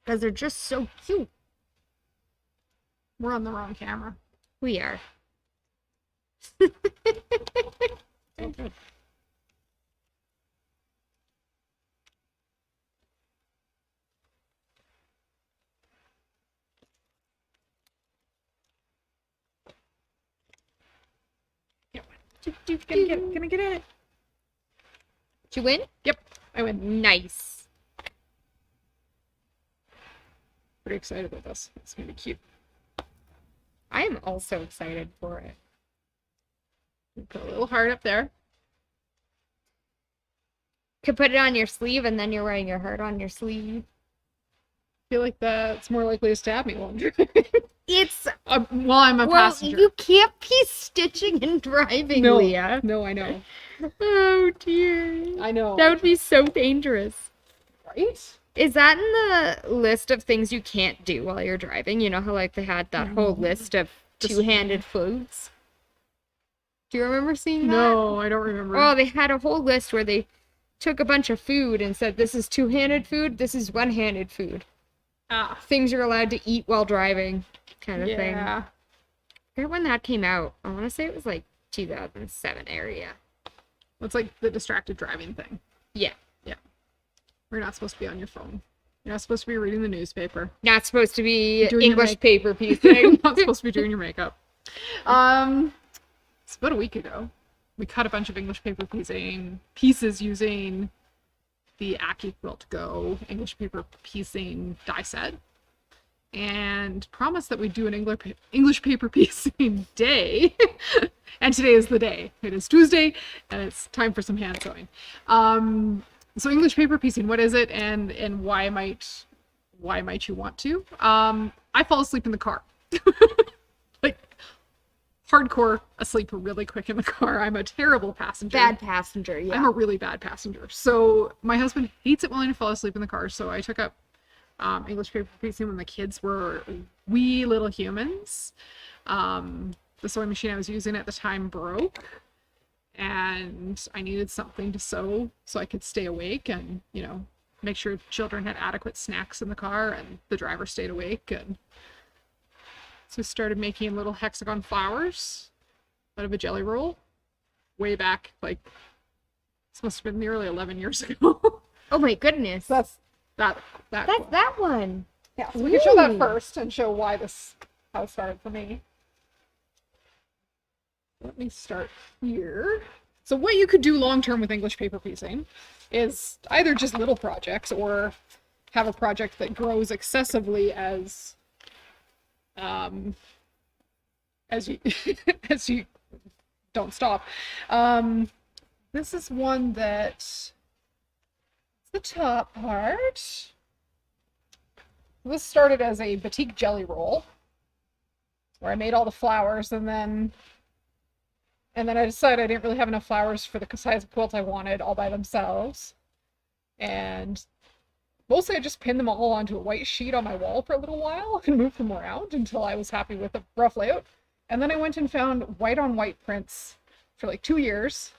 Because they're just so cute. We're on the wrong camera. We are. Okay. Gonna get it. Did you win? Yep, I win. Nice. Pretty excited about this. It's gonna be cute. I am also excited for it. Put a little heart up there. Could put it on your sleeve and then you're wearing your heart on your sleeve. I feel like that's more likely to stab me while I'm driving. It's while I'm a passenger. you can't be stitching and driving, No, Leah. no, I know. Oh dear. I know. That would be so dangerous. Right? Is that in the list of things you can't do while you're driving? You know how like they had that whole list of two-handed foods? Do you remember seeing that? No, I don't remember. Oh, they had a whole list where they took a bunch of food and said, this is two-handed food, this is one-handed food. Things you're allowed to eat while driving, kind of thing. Yeah. I forget when that came out. I want to say it was like 2007 area. It's like the distracted driving thing. Yeah. Yeah. You're not supposed to be on your phone. You're not supposed to be reading the newspaper. Not supposed to be Doing your English paper piecing. Not supposed to be doing your makeup. It's about a week ago. We cut a bunch of English paper pieces using the AccuQuilt Go English paper piecing die set, and promised that we'd do an English paper piecing day. And today is the day. It is Tuesday, and it's time for some hand sewing. So English paper piecing, what is it, and why might you want to? I fall asleep in the car. Like hardcore asleep really quick in the car. I'm a terrible passenger. Bad passenger, yeah. I'm a really bad passenger. So my husband hates it when I fall asleep in the car. So I took up English paper piecing when the kids were wee little humans. The sewing machine I was using at the time broke, and I needed something to sew so I could stay awake and, you know, make sure children had adequate snacks in the car and the driver stayed awake. And so we started making little hexagon flowers out of a jelly roll way back, like, this must have been nearly 11 years ago. Oh my goodness. That's that one. Yeah, so we can show that first and show how it started for me. Let me start here. So what you could do long-term with English paper piecing is either just little projects or have a project that grows excessively as you as you don't stop. This is one that the top part. This started as a batik jelly roll where I made all the flowers, and then I decided I didn't really have enough flowers for the size of quilt I wanted all by themselves. And mostly I just pinned them all onto a white sheet on my wall for a little while and moved them around until I was happy with the rough layout. And then I went and found white on white prints for like 2 years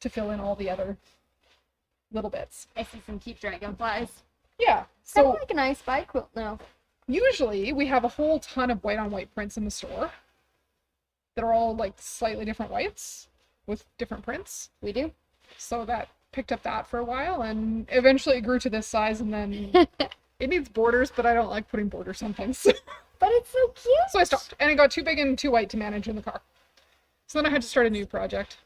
to fill in all the other little bits. I see some cute dragonflies. Yeah. So So like a nice spy quilt now. usually we have a whole ton of white on white prints in the store that are all like slightly different whites with different prints. We do. So that picked up that for a while, and eventually it grew to this size, and then it needs borders, but I don't like putting borders on things. But it's so cute. So I stopped, and it got too big and too white to manage in the car. So then I had to start a new project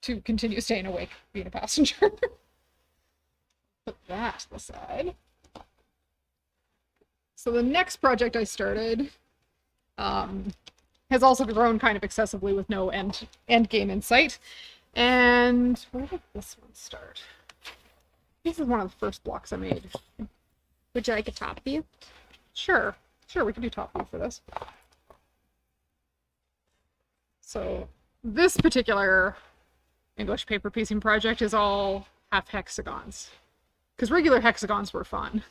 to continue staying awake being a passenger. Put that to the side. So the next project I started has also grown kind of excessively with no end game in sight. And where did this one start? This is one of the first blocks I made. Would you like a top view? Sure, we can do top view for this. So this particular English paper piecing project is all half hexagons, because regular hexagons were fun.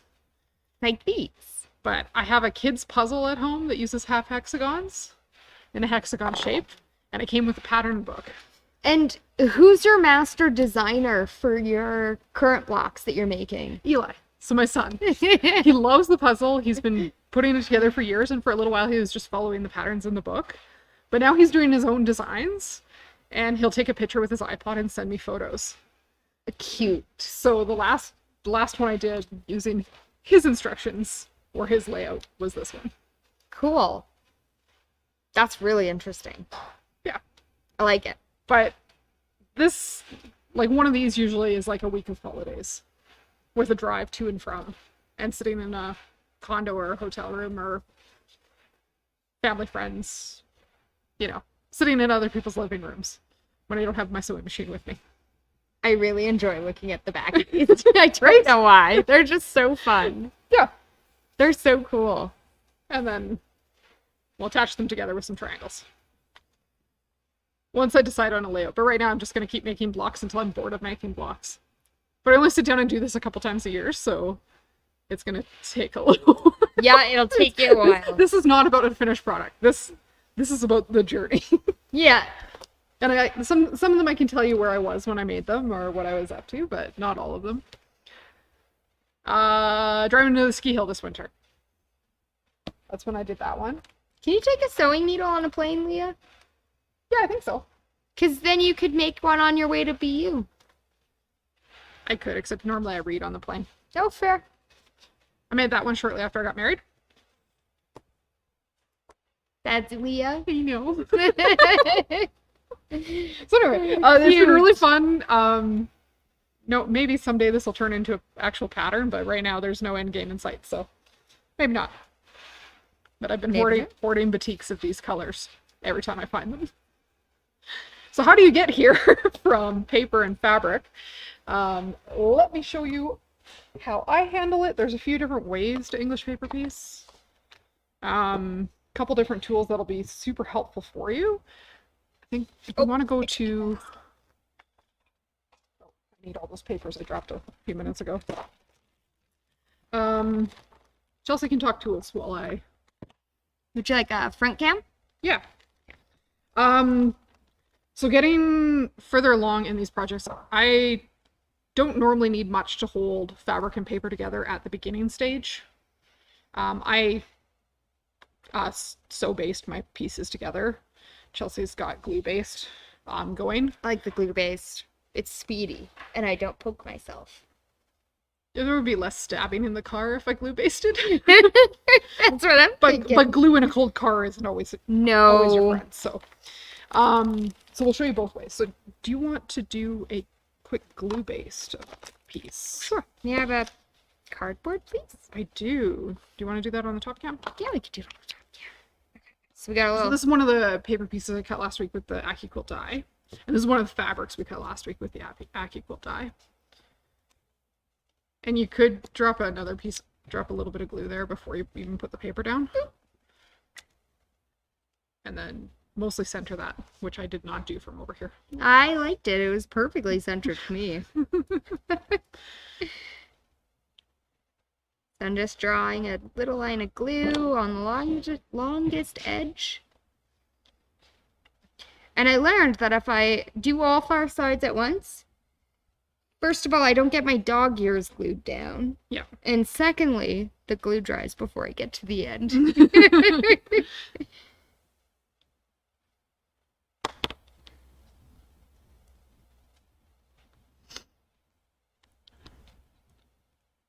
Like these. But I have a kid's puzzle at home that uses half hexagons in a hexagon shape, and it came with a pattern book. And who's your master designer for your current blocks that you're making? Eli. So my son, he loves the puzzle. He's been putting it together for years, and for a little while he was just following the patterns in the book. But now he's doing his own designs, and he'll take a picture with his iPod and send me photos. Cute. So the last one I did using his instructions or his layout was this one. Cool. That's really interesting. Yeah. I like it. But this, like, one of these usually is like a week of holidays with a drive to and from and sitting in a condo or a hotel room or family friends, you know, sitting in other people's living rooms when I don't have my sewing machine with me. I really enjoy looking at the back of these. I don't know why. They're just so fun. Yeah. They're so cool. And then we'll attach them together with some triangles. Once I decide on a layout. But right now I'm just going to keep making blocks until I'm bored of making blocks. But I only sit down and do this a couple times a year, so it's going to take a little. Yeah, it'll take you a while. This is not about a finished product. This is about the journey. Yeah. And some of them I can tell you where I was when I made them or what I was up to, but not all of them. Driving to the ski hill this winter. That's when I did that one. Can you take a sewing needle on a plane, Leah? Yeah, I think so. Because then you could make one on your way to BU. I could, except normally I read on the plane. Oh, fair. I made that one shortly after I got married. That's Leah. I know. So anyway, it's been really fun. No, maybe someday this will turn into an actual pattern, but right now there's no end game in sight, so maybe not. But I've been hoarding batiks of these colors every time I find them. So how do you get here from paper and fabric? Let me show you how I handle it. There's a few different ways to English paper piece. Couple different tools that'll be super helpful for you. I think if you want to go to... Oh, I need all those papers I dropped a few minutes ago. Chelsea can talk tools while I... Would you like a front cam? Yeah. So getting further along in these projects, I don't normally need much to hold fabric and paper together at the beginning stage. I sew based my pieces together. Chelsea's got glue based going. I like the glue based. It's speedy, and I don't poke myself. Yeah, there would be less stabbing in the car if I glue basted. That's what I'm thinking. But glue in a cold car isn't always your friend. So we'll show you both ways. So do you want to do a quick glue based piece? Sure. May I have a cardboard, please? I do. Do you want to do that on the top cam? Yeah, we could do it on the top cam. Okay. So we got a little... So this is one of the paper pieces I cut last week with the AccuQuilt die. And this is one of the fabrics we cut last week with the AccuQuilt die. And you could drop another piece, drop a little bit of glue there before you even put the paper down. And then mostly center that, which I did not do from over here. I liked it. It was perfectly centered to me. So I'm just drawing a little line of glue on the longest edge. And I learned that if I do all 5 sides at once, first of all, I don't get my dog ears glued down. Yeah. And secondly, the glue dries before I get to the end.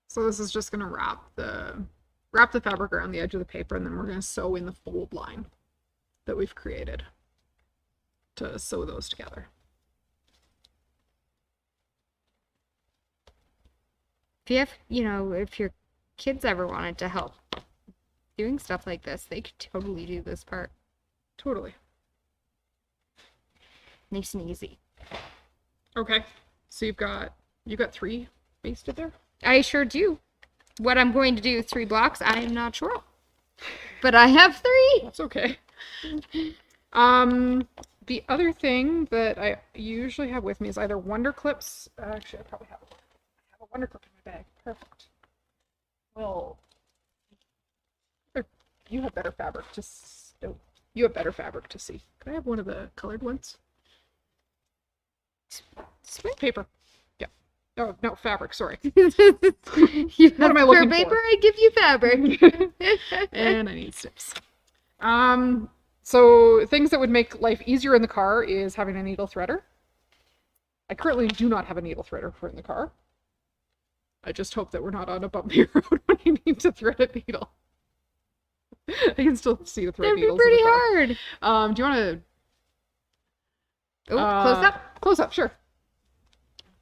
So this is just going to wrap the fabric around the edge of the paper, and then we're going to sew in the fold line that we've created to sew those together. If you have, if your kids ever wanted to help doing stuff like this, they could totally do this part. Totally. Nice and easy. Okay. So you got 3 basted there? I sure do. What I'm going to do with 3 blocks, I am not sure. But I have 3. That's okay. The other thing that I usually have with me is either Wonder Clips. Actually, I probably have a Wonder Clip in my bag. Perfect. Well, you have better fabric to see. Could I have one of the colored ones? Paper. Yeah. Oh, no, fabric, sorry. You What am I have looking paper, for? I give you fabric. And I need snips. So things that would make life easier in the car is having a needle threader. I currently do not have a needle threader for in the car. I just hope that we're not on a bumpy road when I need to thread a needle. I can still see the thread That'd be needles in pretty the car. hard. Do you want to... Oh, close up. Close up, sure.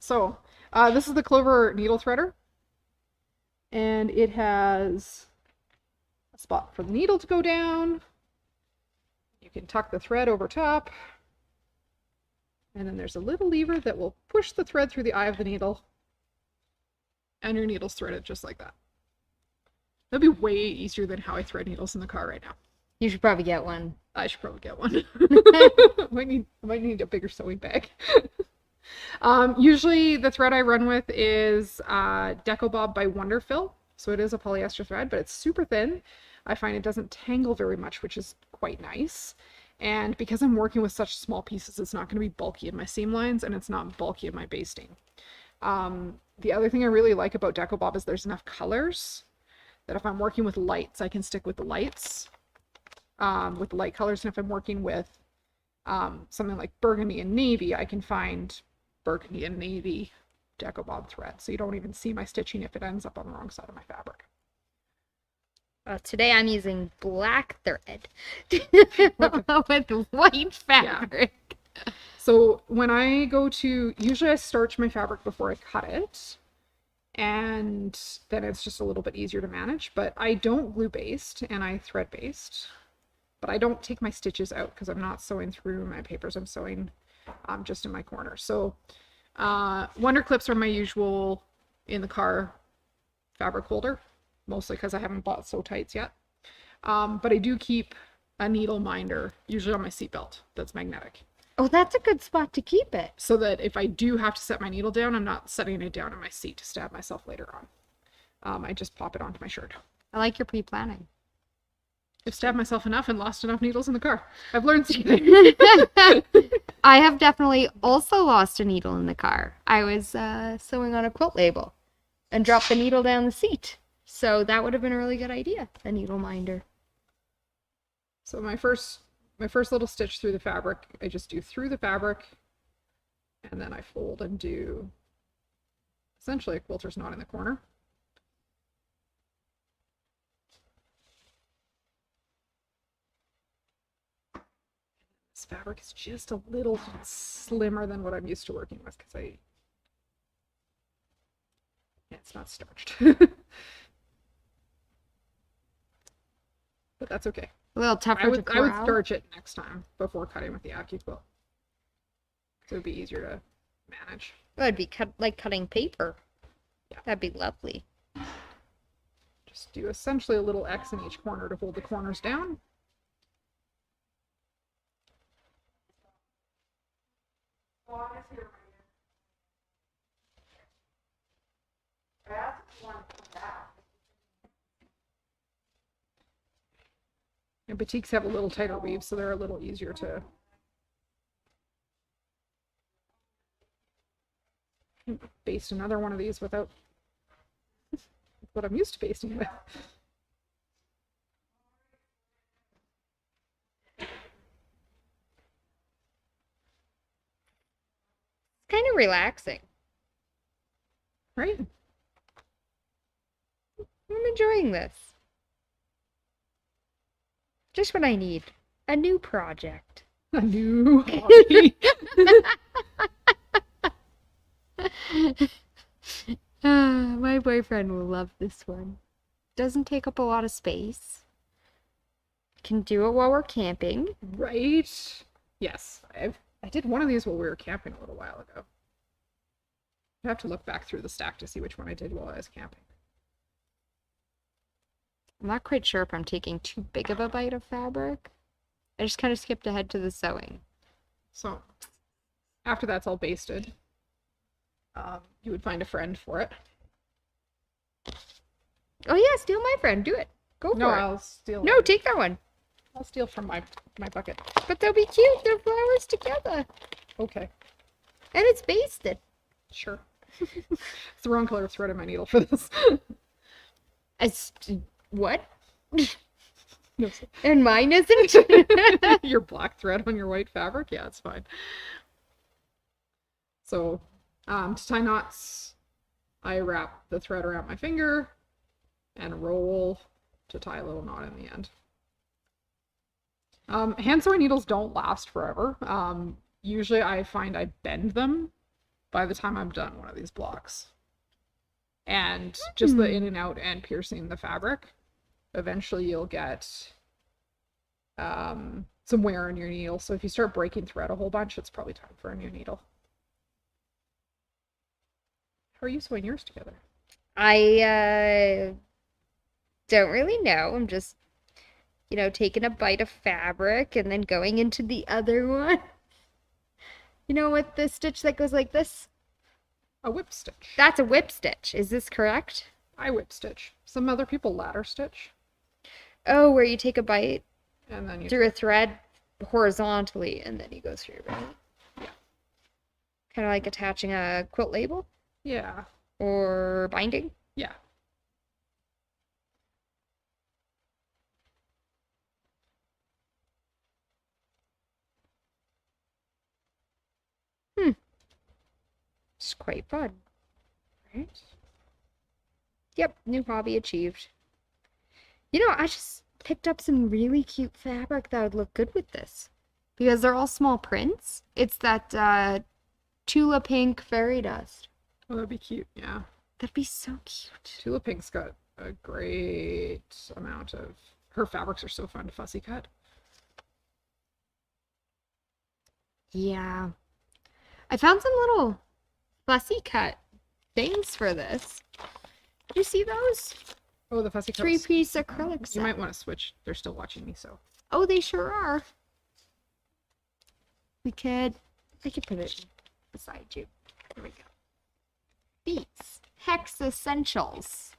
So, this is the Clover needle threader. And it has a spot for the needle to go down. You can tuck the thread over top. And then there's a little lever that will push the thread through the eye of the needle. And your needle's threaded just like that. That'd be way easier than how I thread needles in the car right now. You should probably get one. I should probably get one. I might need a bigger sewing bag. Usually the thread I run with is Deco Bob by Wonderfill. So it is a polyester thread, but it's super thin. I find it doesn't tangle very much, which is quite nice. And because I'm working with such small pieces, it's not going to be bulky in my seam lines, and it's not bulky in my basting. The other thing I really like about Deco Bob is there's enough colors that if I'm working with lights, I can stick with the lights, with the light colors. And if I'm working with something like burgundy and navy, I can find burgundy and navy Deco Bob thread. So you don't even see my stitching if it ends up on the wrong side of my fabric. Today I'm using black thread with white fabric. Yeah. So when I go to, usually I starch my fabric before I cut it, and then it's just a little bit easier to manage. But I don't glue baste and I thread baste, but I don't take my stitches out because I'm not sewing through my papers. I'm sewing just in my corner. So Wonder Clips are my usual in the car fabric holder, mostly because I haven't bought Sewtites yet. But I do keep a needle minder, usually on my seatbelt, that's magnetic. Oh, that's a good spot to keep it. So that if I do have to set my needle down, I'm not setting it down in my seat to stab myself later on. I just pop it onto my shirt. I like your pre-planning. I've stabbed myself enough and lost enough needles in the car. I've learned something. I have definitely also lost a needle in the car. I was sewing on a quilt label and dropped the needle down the seat. So that would have been a really good idea, a needle minder. So my first little stitch through the fabric, I just do through the fabric, and then I fold and do essentially a quilter's knot in the corner. This fabric is just a little slimmer than what I'm used to working with because it's not starched. But that's okay. A little tougher I would to corral. starch it next time before cutting with the AccuQuilt. So it'd be easier to manage. It would be like cutting paper. Yeah. That'd be lovely. Just do essentially a little X in each corner to hold the corners down. And batiks have a little tighter weave, so they're a little easier to baste another one of these without what I'm used to basting with. It's kind of relaxing. Right? I'm enjoying this. Just what I need. A new project. A new hobby. My boyfriend will love this one. Doesn't take up a lot of space. Can do it while we're camping. Right? Yes. I did one of these while we were camping a little while ago. I have to look back through the stack to see which one I did while I was camping. I'm not quite sure if I'm taking too big of a bite of fabric. I just kind of skipped ahead to the sewing. So, after that's all basted, you would find a friend for it. Oh yeah, steal my friend. Do it. Go for it. No, I'll steal. No, take that one. I'll steal from my bucket. But they'll be cute. They're flowers together. Okay, And it's basted. sure. It's the wrong color thread in my needle for this. It's, what? No, And mine isn't? your black thread on your white fabric? Yeah, it's fine. So, to tie knots, I wrap the thread around my finger and roll to tie a little knot in the end. Hand sewing needles don't last forever. Usually I find I bend them by the time I'm done one of these blocks. And just the in and out and piercing the fabric, eventually you'll get some wear on your needle. So if you start breaking thread a whole bunch, it's probably time for a new needle. How are you sewing yours together? I don't really know. I'm just, taking a bite of fabric and then going into the other one. With the stitch that goes like this? A whip stitch. That's a whip stitch. Is this correct? I whip stitch. Some other people ladder stitch. Oh, where you take a bite And then you through a thread horizontally and then you go through, right? Yeah. Kind of like attaching a quilt label Yeah. or binding. Yeah. It's quite fun. Right? Yep, new hobby achieved. I just picked up some really cute fabric that would look good with this. Because they're all small prints. It's that Tula Pink fairy dust. Oh, that'd be cute. Yeah. That'd be so cute. Tula Pink's got a great amount of... Her fabrics are so fun to fussy cut. Yeah. I found some little fussy cut things for this. Did you see those? Oh, the fussy cuts. 3-piece acrylic set. You might want to switch. They're still watching me, so... Oh, they sure are. I could put it beside you. There we go. These Hex Essentials.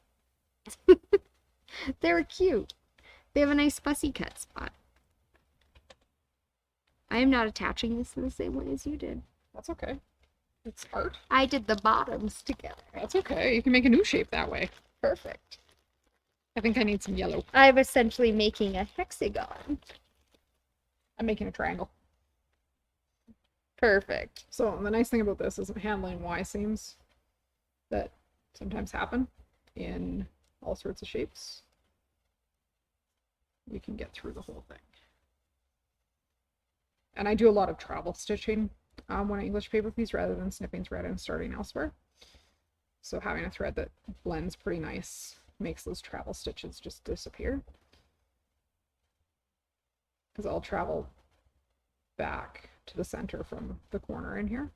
They were cute. They have a nice fussy cut spot. I am not attaching this in the same way as you did. That's okay. It's art. I did the bottoms together. That's okay. You can make a new shape that way. Perfect. I think I need some yellow. I'm essentially making a hexagon. I'm making a triangle. Perfect. So the nice thing about this is I'm handling Y seams that sometimes happen in all sorts of shapes. We can get through the whole thing. And I do a lot of travel stitching when I English paper piece rather than snipping thread and starting elsewhere. So having a thread that blends pretty nice makes those travel stitches just disappear. Because I'll travel back to the center from the corner in here.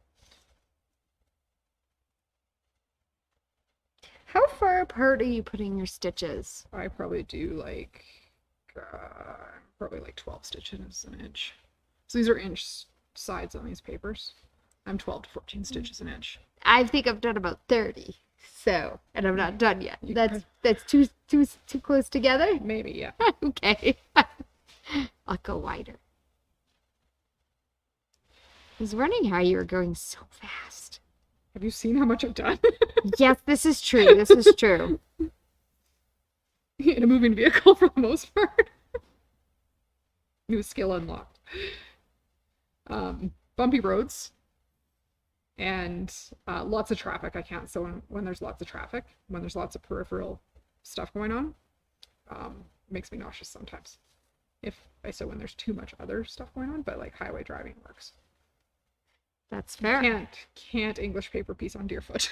How far apart are you putting your stitches? I probably do like probably like 12 stitches an inch. So these are inch sides on these papers. I'm 12 to 14 stitches an inch. I think I've done about 30. So, and I'm not done yet. That's too close together? Maybe, yeah. Okay. I'll go wider. I was wondering how you were going so fast. Have you seen how much I've done? Yes, this is true. This is true. In a moving vehicle for the most part. New skill unlocked. Bumpy roads and lots of traffic. I can't sew when there's lots of traffic, when there's lots of peripheral stuff going on. It makes me nauseous sometimes if I sew when there's too much other stuff going on, but like highway driving works. That's fair. Can't English paper piece on Deerfoot.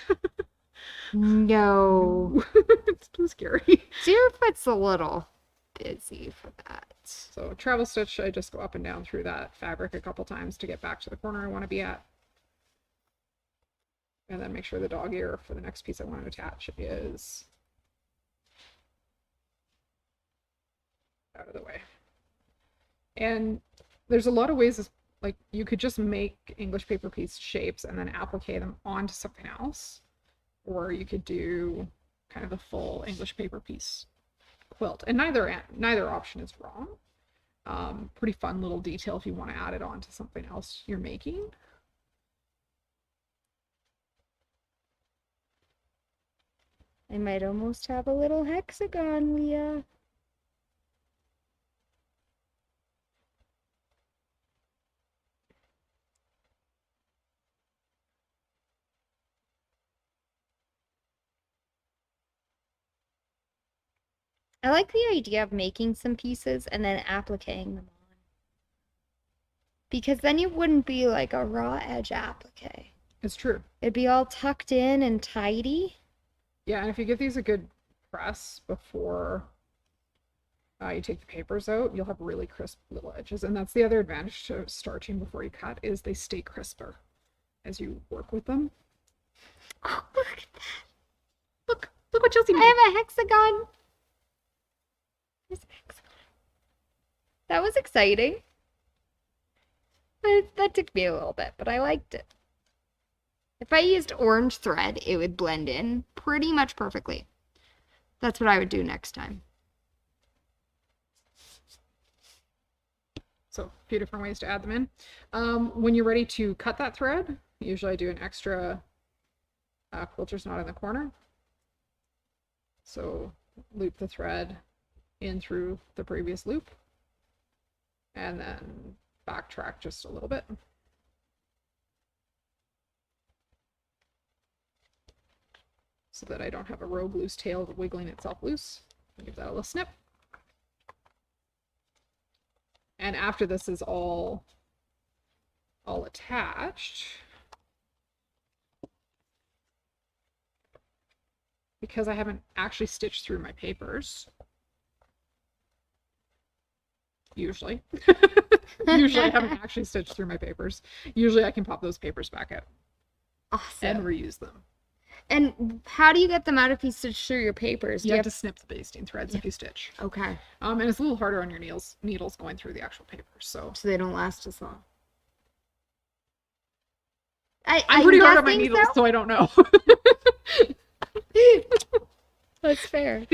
No. It's too scary. Deerfoot's a little busy for that. So travel stitch, I just go up and down through that fabric a couple times to get back to the corner I want to be at. And then make sure the dog ear for the next piece I want to attach is out of the way. And there's a lot of ways, like you could just make English paper piece shapes and then applique them onto something else. Or you could do kind of the full English paper piece quilt. And neither option is wrong. Pretty fun little detail if you want to add it on to something else you're making. I might almost have a little hexagon, Leah. I like the idea of making some pieces and then appliquing them on. Because then it wouldn't be like a raw edge applique. It's true. It'd be all tucked in and tidy. Yeah, and if you give these a good press before you take the papers out, you'll have really crisp little edges. And that's the other advantage to starching before you cut, is they stay crisper as you work with them. Oh, look at that. Look what Chelsea made. I have a hexagon. There's a hexagon. That was exciting. That took me a little bit, but I liked it. If I used orange thread, it would blend in pretty much perfectly. That's what I would do next time. So a few different ways to add them in. When you're ready to cut that thread, usually I do an extra quilter's knot in the corner. So loop the thread in through the previous loop and then backtrack just a little bit. So that I don't have a rogue loose tail wiggling itself loose. Give that a little snip. And after this is all attached, because I haven't actually stitched through my papers, usually I haven't actually stitched through my papers. Usually I can pop those papers back out. Awesome. And reuse them. And how do you get them out if you stitch through your papers? You have to snip the basting threads if you stitch. Okay. And it's a little harder on your needles going through the actual papers, so they don't last as long. I'm pretty hard on my needles, so I don't know. That's fair.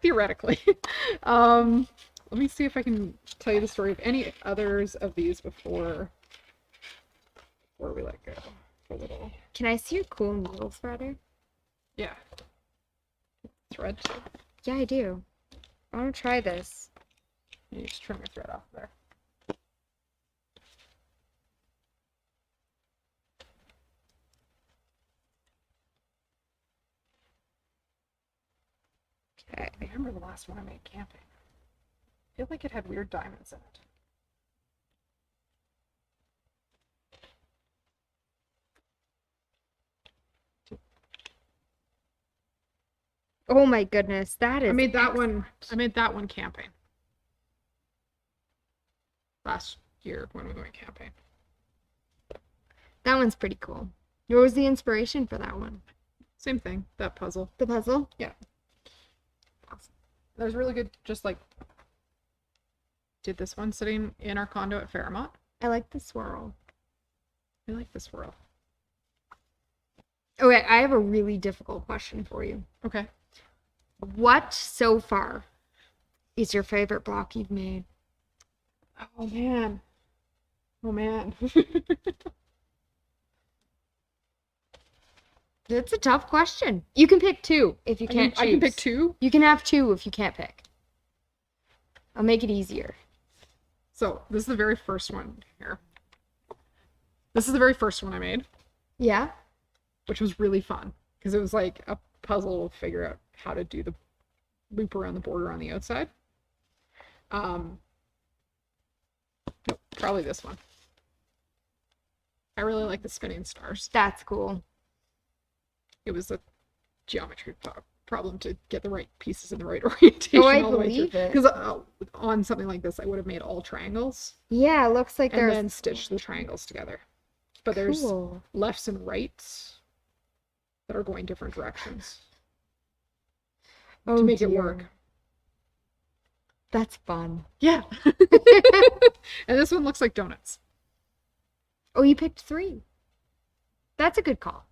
Theoretically. Let me see if I can tell you the story of any others of these before we let go. For a little. Can I see your cool needle threader? Yeah. Thread too. Yeah, I do. I want to try this. You just trim your thread off there. Okay. I remember the last one I made camping. I feel like it had weird diamonds in it. Oh my goodness, that is. I made that excellent. one. I made that one camping. Last year when we went camping. That one's pretty cool. What was the inspiration for that one? Same thing. That puzzle. The puzzle? Yeah. Awesome. There's really good. Just like did this one sitting in our condo at Fairmont. I like the swirl. I like the swirl. Okay, I have a really difficult question for you. Okay. What so far is your favorite block you've made? Oh man. Oh man. It's a tough question. You can pick two if you can't choose. I can pick two? You can have two if you can't pick. I'll make it easier. So, this is the very first one here. This is the very first one I made. Yeah? Which was really fun. Because it was like a puzzle to figure out how to do the loop around the border on the outside. Nope, probably this one. I really like the spinning stars. That's cool. It was a geometry problem to get the right pieces in the right orientation. Oh, I believe it. Because on something like this, I would have made all triangles. Yeah, it looks like and there's... then stitched the triangles together. But there's Cool. lefts and rights that are going different directions Oh, to make it dear. work. That's fun. Yeah. And this one looks like donuts. Oh, you picked three. That's a good call.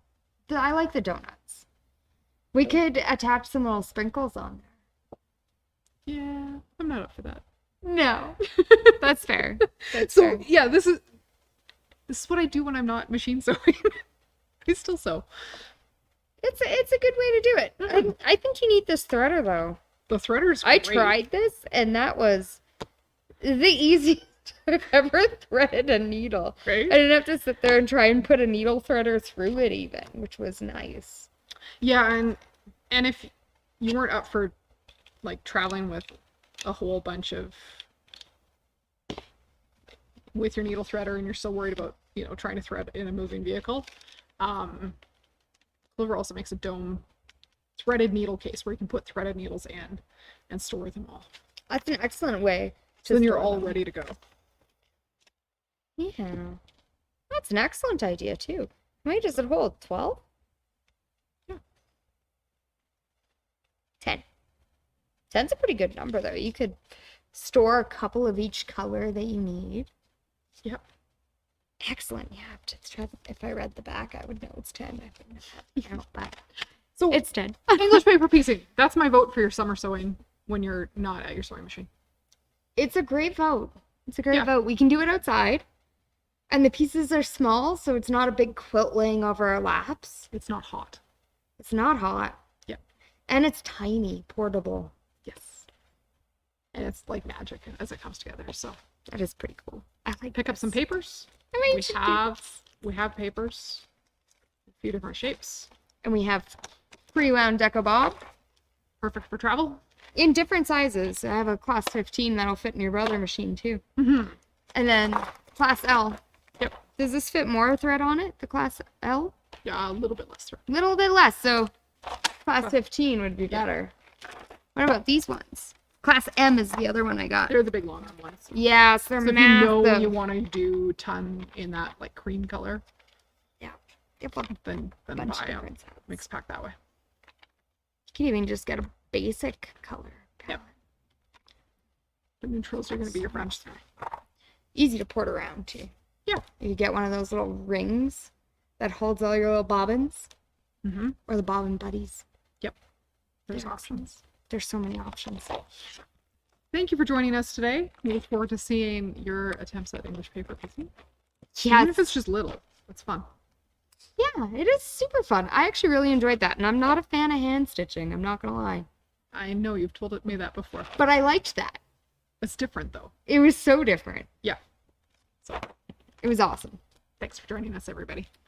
I like the donuts. We could attach some little sprinkles on there. Yeah, I'm not up for that. No. That's fair. That's So, fair. yeah, this is what I do when I'm not machine sewing. I still sew. It's a good way to do it. I think you need this threader though. The threader's I great. tried this, and that was the easiest I've ever threaded a needle. Right? I didn't have to sit there and try and put a needle threader through it even, which was nice. Yeah, and if you weren't up for like traveling with a whole bunch of with your needle threader and you're still worried about, you know, trying to thread in a moving vehicle, Clover also makes a dome threaded needle case where you can put threaded needles in and store them all. That's an excellent way. So then you're store all them. ready to go. Yeah. That's an excellent idea too. How many does it hold? 12? Yeah. 10. 10's a pretty good number though. You could store a couple of each color that you need. Yep. Excellent. Yeah, just try, if I read the back, I would know it's 10. I wouldn't have to count, but So it's 10. English paper piecing. That's my vote for your summer sewing when you're not at your sewing machine. It's a great vote. It's a great Yeah. vote. We can do it outside. And the pieces are small, so it's not a big quilt laying over our laps. It's not hot. It's not hot. Yeah. And it's tiny, portable. Yes. And it's like magic as it comes together. So That is pretty cool. I like pick up some this. papers. I mean, We have papers. A few different shapes. and we have pre-wound deco bob Perfect for travel. in different sizes. I have a class 15 that'll fit in your brother machine too. Mm-hmm. And then class L. Yep. Does this fit more thread on it? The class L? Yeah, a little bit less thread. Little bit less, so class 15 would be better. What about these ones? Class M is the other one I got. They're the big long ones. Yes, they're So if you massive. know you want to do ton in that like cream color, Yep, a then bunch of buy a different sizes. mix pack that way. You can even just get a basic color palette. Yep. The neutrals are going to be your friends. Easy to port around too. Yeah. You get one of those little rings that holds all your little bobbins, Mm-hmm. or the bobbin buddies. There's Yeah. options. There's so many options. Thank you for joining us today. We look forward to seeing your attempts at English paper piecing. Yeah, Even if it's just little, it's fun. yeah, it is super fun. I actually really enjoyed that, and I'm not a fan of hand stitching. I'm not gonna lie, I know you've told me that before. but I liked that. It's different though. It was so different. Yeah. So It was awesome. thanks for joining us, everybody.